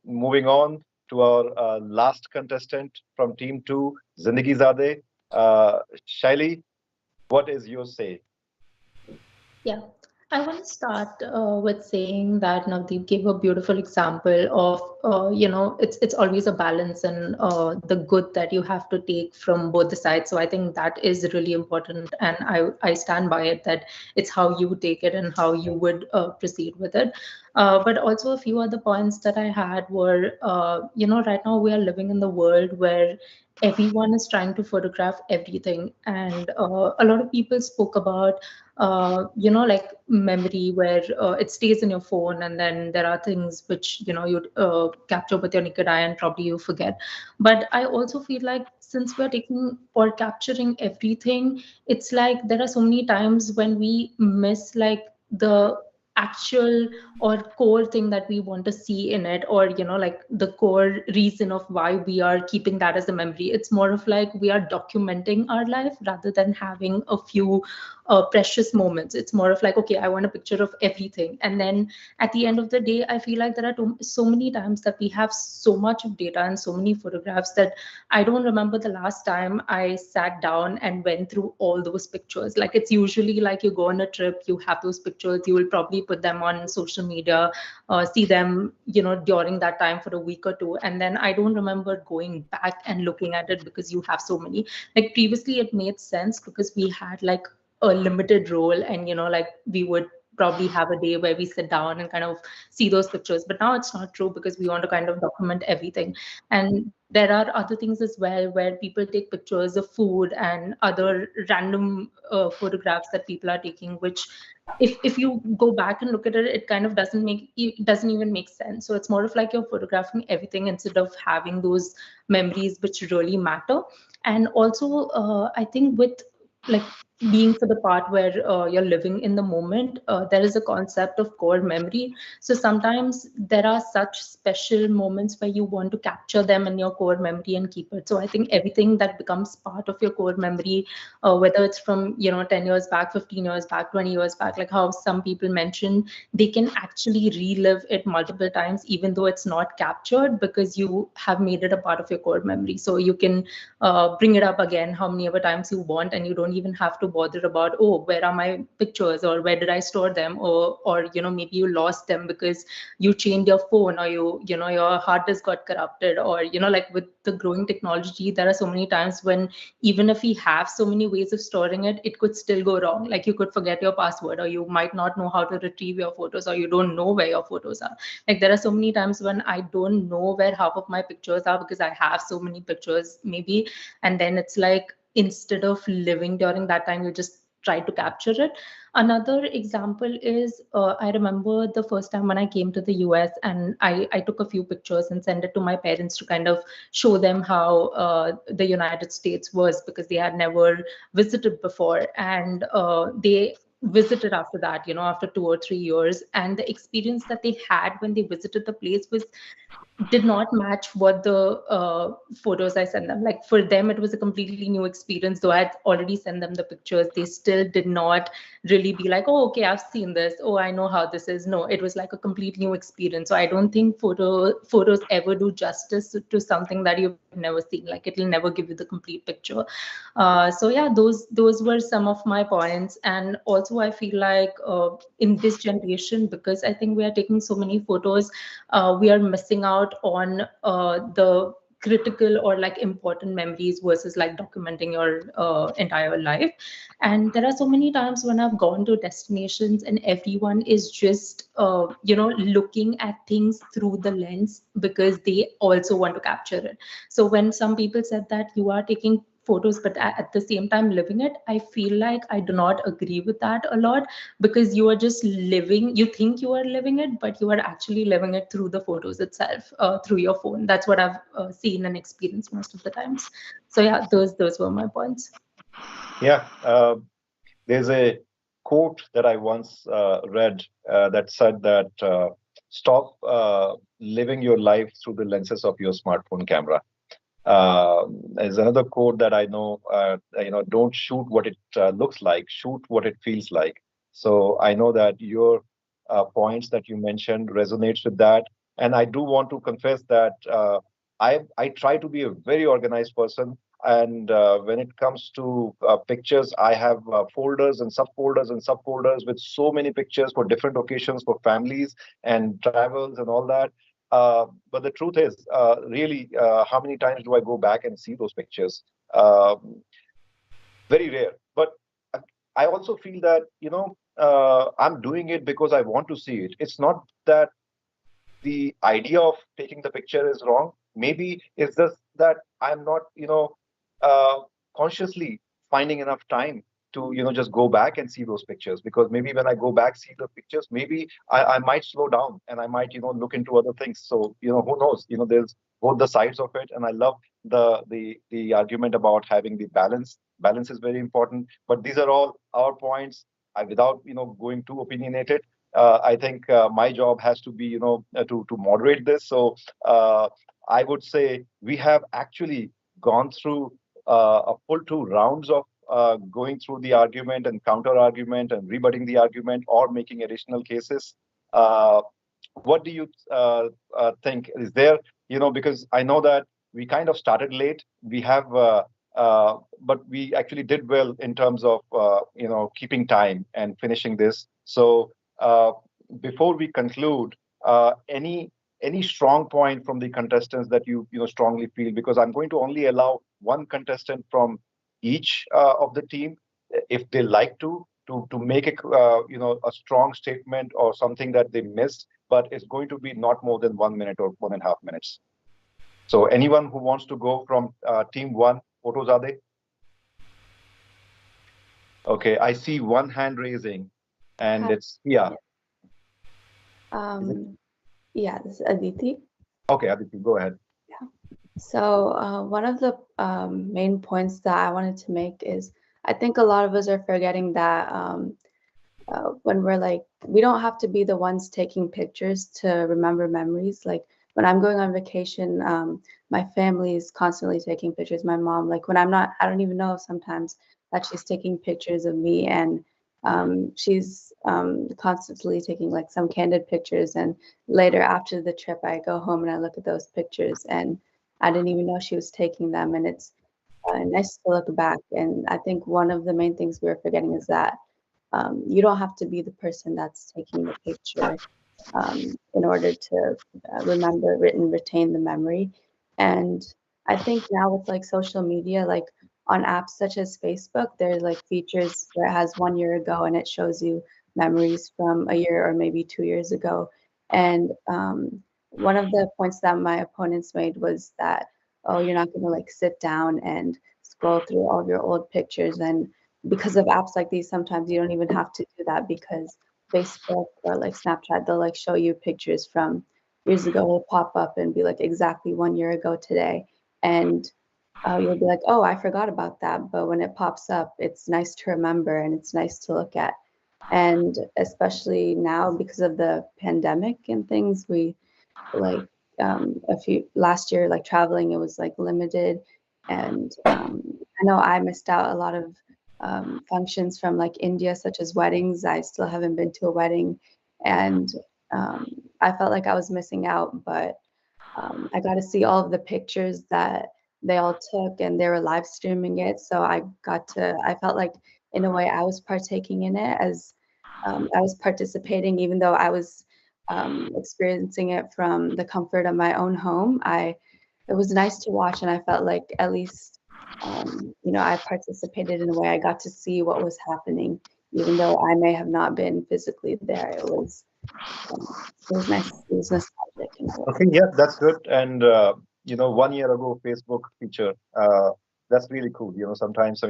Moving on to our last contestant from Team 2, Zindagi Zade. Shaili, what is your say? Yeah, I want to start with saying that Navdeep gave a beautiful example of, it's always a balance and the good that you have to take from both the sides. So I think that is really important, and I stand by it that it's how you take it and how you would proceed with it. But also a few other points that I had were, right now we are living in the world where everyone is trying to photograph everything, and a lot of people spoke about like memory where it stays in your phone, and then there are things which you capture with your naked eye and probably you forget. But I also feel like since we're taking or capturing everything, it's like there are so many times when we miss like the actual or core thing that we want to see in it, or like the core reason of why we are keeping that as a memory. It's more of like we are documenting our life rather than having a few precious moments. It's more of like, okay, I want a picture of everything. And then at the end of the day, I feel like there are so many times that we have so much of data and so many photographs that I don't remember the last time I sat down and went through all those pictures. Like, it's usually like you go on a trip, you have those pictures, you will probably put them on social media, see them, during that time for a week or two. And then I don't remember going back and looking at it because you have so many. Like, previously it made sense because we had like a limited role, and like we would probably have a day where we sit down and kind of see those pictures. But now it's not true because we want to kind of document everything. And there are other things as well where people take pictures of food and other random photographs that people are taking, which if you go back and look at it, it kind of doesn't even make sense. So it's more of like you're photographing everything instead of having those memories which really matter. And also I think with like being for the part where you're living in the moment, there is a concept of core memory. So sometimes there are such special moments where you want to capture them in your core memory and keep it. So I think everything that becomes part of your core memory, whether it's from 10 years back, 15 years back, 20 years back, like how some people mention, they can actually relive it multiple times even though it's not captured, because you have made it a part of your core memory. So you can bring it up again how many ever times you want, and you don't even have to bother about, oh, where are my pictures, or where did I store them, or maybe you lost them because you changed your phone, or your hard disk got corrupted, or like with the growing technology, there are so many times when even if we have so many ways of storing it, it could still go wrong. Like you could forget your password, or you might not know how to retrieve your photos, or you don't know where your photos are. Like there are so many times when I don't know where half of my pictures are because I have so many pictures maybe. And then it's like, instead of living during that time, you just try to capture it. Another example is I remember the first time when I came to the US, and I took a few pictures and sent it to my parents to kind of show them how the United States was, because they had never visited before. And they visited after that, after 2 or 3 years. And the experience that they had when they visited the place was did not match what the photos I sent them. Like for them, it was a completely new experience. Though I had already sent them the pictures, they still did not really be like, oh, okay, I've seen this. Oh, I know how this is. No, it was like a complete new experience. So I don't think photos ever do justice to something that you've never seen. Like it'll never give you the complete picture. So yeah, those were some of my points. And also I feel like in this generation, because I think we are taking so many photos, we are missing out on the critical or like important memories versus like documenting your entire life. And there are so many times when I've gone to destinations and everyone is just looking at things through the lens because they also want to capture it. So when some people said that you are taking photos but at the same time living it, I feel like I do not agree with that a lot, because you are just living, you think you are living it, but you are actually living it through the photos itself, through your phone. That's what I've seen and experienced most of the times. So yeah, those were my points. Yeah, there's a quote that I once read that said that stop living your life through the lenses of your smartphone camera. There's another quote that I know, don't shoot what it looks like, shoot what it feels like. So I know that your points that you mentioned resonates with that. And I do want to confess that I try to be a very organized person. And when it comes to pictures, I have folders and subfolders and subfolders with so many pictures for different occasions, for families and travels and all that. But the truth is, really, how many times do I go back and see those pictures? Very rare. But I I also feel that, I'm doing it because I want to see it. It's not that the idea of taking the picture is wrong. Maybe it's just that I'm not, uh, consciously finding enough time to, just go back and see those pictures. Because maybe when I go back, see the pictures, maybe I might slow down and I might, look into other things. So, who knows? There's both the sides of it. And I love the argument about having the balance. Balance is very important. But these are all our points. Without, going too opinionated, I think my job has to be, to moderate this. So I would say we have actually gone through a full two rounds of going through the argument and counter argument and rebutting the argument or making additional cases. Uh, what do you think? Is there, because I know that we kind of started late. We have, but we actually did well in terms of, keeping time and finishing this. So before we conclude, any strong point from the contestants that you strongly feel? Because I'm going to only allow one contestant from each of the team, if they like to make a strong statement or something that they missed, but it's going to be not more than 1 minute or 1.5 minutes. So anyone who wants to go from team one, Photozade? Okay, I see one hand raising, and Hi. it's Pia. Yeah, this is Aditi. Okay, Aditi, go ahead. So one of the main points that I wanted to make is I think a lot of us are forgetting that when we're like, we don't have to be the ones taking pictures to remember memories. Like when I'm going on vacation, my family is constantly taking pictures. My mom, like when I'm not, I don't even know sometimes that she's taking pictures of me, and she's constantly taking like some candid pictures. And later after the trip, I go home and I look at those pictures, and I didn't even know she was taking them. And it's nice to look back. And I think one of the main things we're forgetting is that you don't have to be the person that's taking the picture in order to remember it and retain the memory. And I think now with like social media, like on apps such as Facebook, there's like features where it has 1 year ago and it shows you memories from a year or maybe 2 years ago. And one of the points that my opponents made was that, oh, you're not going to like sit down and scroll through all of your old pictures. And because of apps like these, sometimes you don't even have to do that, because Facebook or like Snapchat, they'll like show you pictures from years ago. Will pop up and be like exactly 1 year ago today, and you'll be like, oh, I forgot about that. But when it pops up, it's nice to remember and it's nice to look at. And especially now because of the pandemic and things, we like a few last year, like traveling, it was like limited. And I know I missed out a lot of functions from like India, such as weddings. I still haven't been to a wedding, and I felt like I was missing out. But I got to see all of the pictures that they all took, and they were live streaming it. So I felt like in a way I was partaking in it, as I was participating, even though I was experiencing it from the comfort of my own home. It was nice to watch, and I felt like at least I participated in a way. I got to see what was happening, even though I may have not been physically there. It was nice. It was nostalgic in a way. Okay, yeah, that's good. And 1 year ago, Facebook feature. That's really cool. Sometimes, at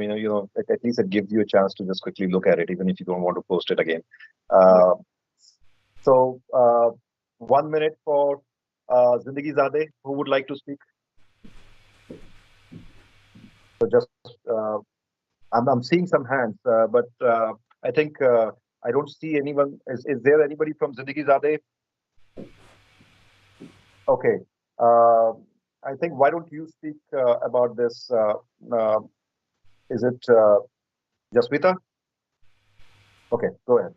least it gives you a chance to just quickly look at it, even if you don't want to post it again. So, 1 minute for Zindagi Zade. Who would like to speak? So just, I'm seeing some hands, but I think I don't see anyone. Is there anybody from Zindagi Zade? Okay. I think, why don't you speak about this? Is it Jaswita? Okay, go ahead.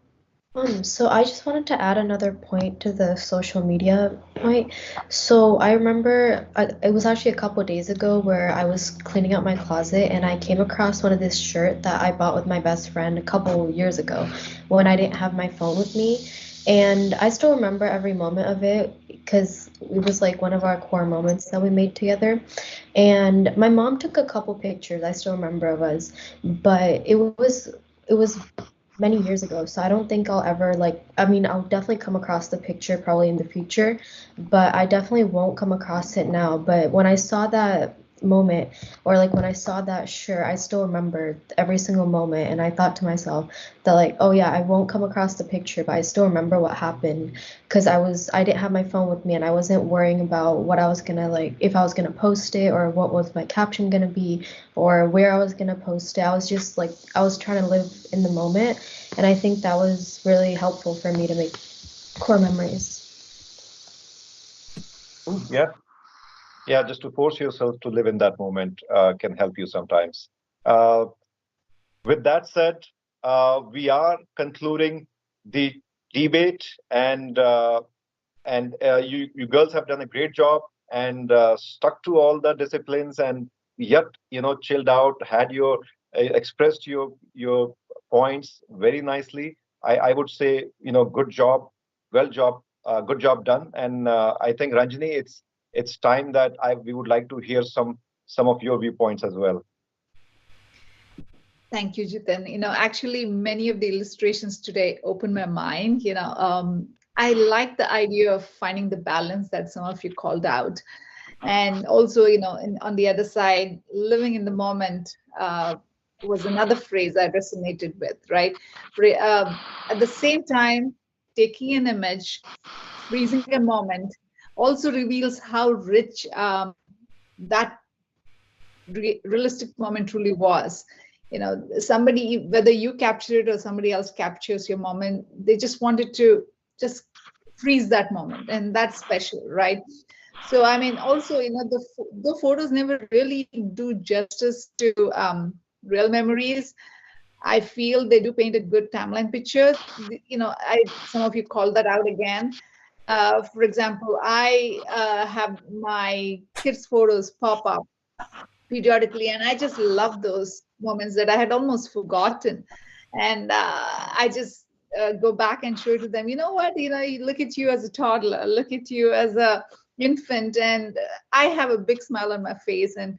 So I just wanted to add another point to the social media point. So I remember it was actually a couple days ago where I was cleaning out my closet and I came across one of this shirt that I bought with my best friend a couple years ago when I didn't have my phone with me. And I still remember every moment of it because it was like one of our core moments that we made together. And my mom took a couple pictures, I still remember of us, but it was many years ago, so I don't think I'll ever I'll definitely come across the picture probably in the future, but I definitely won't come across it now. But when I saw that moment, or like when I saw that shirt, I still remember every single moment, and I thought to myself that like, oh yeah, I won't come across the picture, but I still remember what happened because I didn't have my phone with me and I wasn't worrying about what I was gonna like, if I was gonna post it or what was my caption gonna be or where I was gonna post it. I was just like, I was trying to live in the moment, and I think that was really helpful for me to make core memories. Yeah, just to force yourself to live in that moment can help you sometimes. With that said, we are concluding the debate, and you girls have done a great job and stuck to all the disciplines, and yet chilled out, had your expressed your points very nicely. I would say good job, good job done. And I think Ranjini, it's time that I we would like to hear some of your viewpoints as well. Thank you, Jitin. Actually, many of the illustrations today opened my mind. I like the idea of finding the balance that some of you called out. And also, on the other side, living in the moment was another phrase I resonated with, right? At the same time, taking an image, freezing a moment also reveals how rich that realistic moment truly was. Somebody, whether you capture it or somebody else captures your moment, they just wanted to just freeze that moment, and that's special, right? So I mean, also, the photos never really do justice to real memories. I feel they do paint a good timeline picture. Some of you called that out again. For example, I have my kids' photos pop up periodically, and I just love those moments that I had almost forgotten. And I just go back and show it to them. You know what? You look at you as a toddler, look at you as a infant, and I have a big smile on my face. And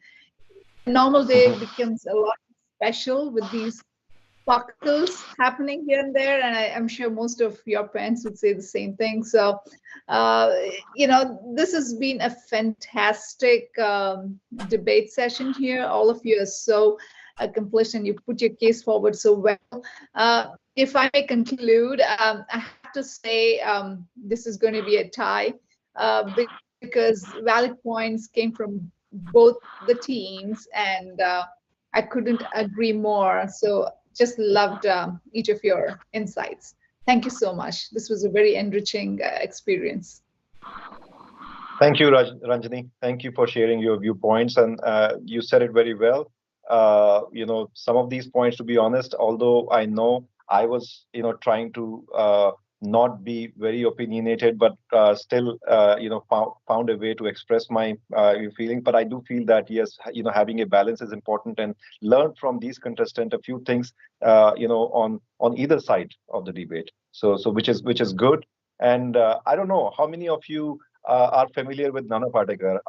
a normal day becomes a lot special with these sparkles happening here and there, and I'm sure most of your parents would say the same thing. So this has been a fantastic debate session here. All of you are so accomplished, and you put your case forward so well. If I may conclude, I have to say this is going to be a tie because valid points came from both the teams, and I couldn't agree more. So just loved each of your insights. Thank you so much. This was a very enriching experience. Thank you, Ranjani. Thank you for sharing your viewpoints, and you said it very well. Some of these points, to be honest, although I know I was, trying to not be very opinionated, but still, found a way to express my feeling. But I do feel that yes, having a balance is important, and learn from these contestants a few things, on either side of the debate. So which is good. And I don't know how many of you are familiar with Nana Patekar.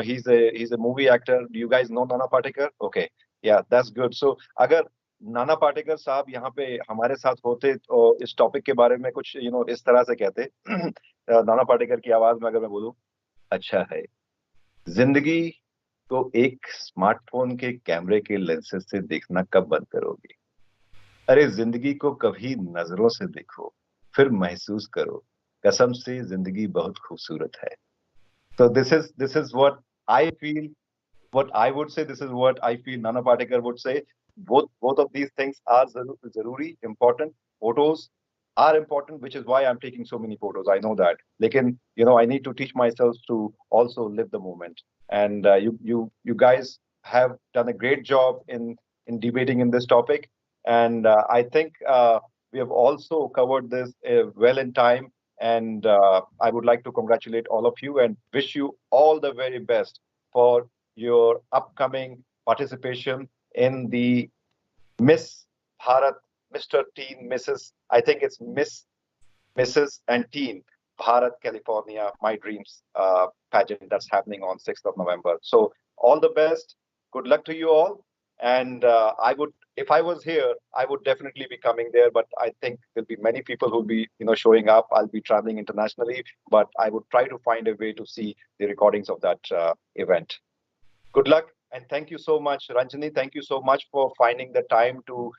He's a movie actor. Do you guys know Nana Patekar? Okay, yeah, that's good. So अगर नाना पाटेकर साहब यहाँ पे हमारे साथ होते तो इस topic के बारे में कुछ इस तरह से कहते नाना पाटेकर की आवाज में अगर मैं बोलूं, अच्छा है, जिंदगी को एक स्मार्टफोन के कैमरे के लेंसेज से देखना कब बंद करोगे? अरे जिंदगी को कभी नजरों से देखो, फिर महसूस करो, कसम से जिंदगी बहुत खूबसूरत है. So this is what I feel, what I would say. This is what I feel Nana Patekar would say. Both of these things are zaruri, important. Photos are important, which is why I'm taking so many photos. I know that. Lekin, I need to teach myself to also live the moment. And you guys have done a great job in debating in this topic. And I think we have also covered this well in time. And I would like to congratulate all of you and wish you all the very best for your upcoming participation in the Miss Bharat, Mr. Teen, Mrs. I think it's Miss, Mrs. and Teen Bharat, California, My Dreams pageant that's happening on 6th of November. So all the best. Good luck to you all. And if I was here, I would definitely be coming there. But I think there'll be many people who'll be, showing up. I'll be traveling internationally, but I would try to find a way to see the recordings of that event. Good luck. And thank you so much, Ranjani. Thank you so much for finding the time to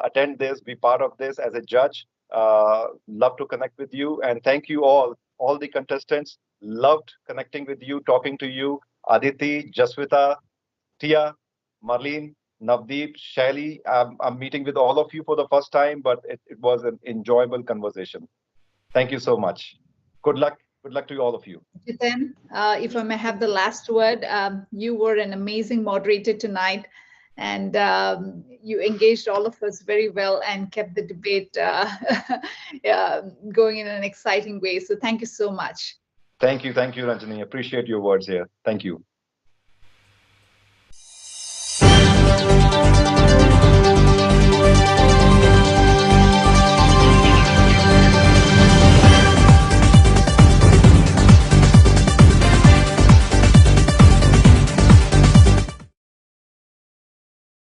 attend this, be part of this as a judge. Love to connect with you. And thank you all the contestants. Loved connecting with you, talking to you. Aditi, Jaswita, Tia, Marlene, Navdeep, Shaili. I'm meeting with all of you for the first time, but it was an enjoyable conversation. Thank you so much. Good luck. Good luck to all of you. Jitin, if I may have the last word, you were an amazing moderator tonight. and you engaged all of us very well and kept the debate going in an exciting way. So thank you so much. Thank you, Ranjani. Appreciate your words here. Thank you.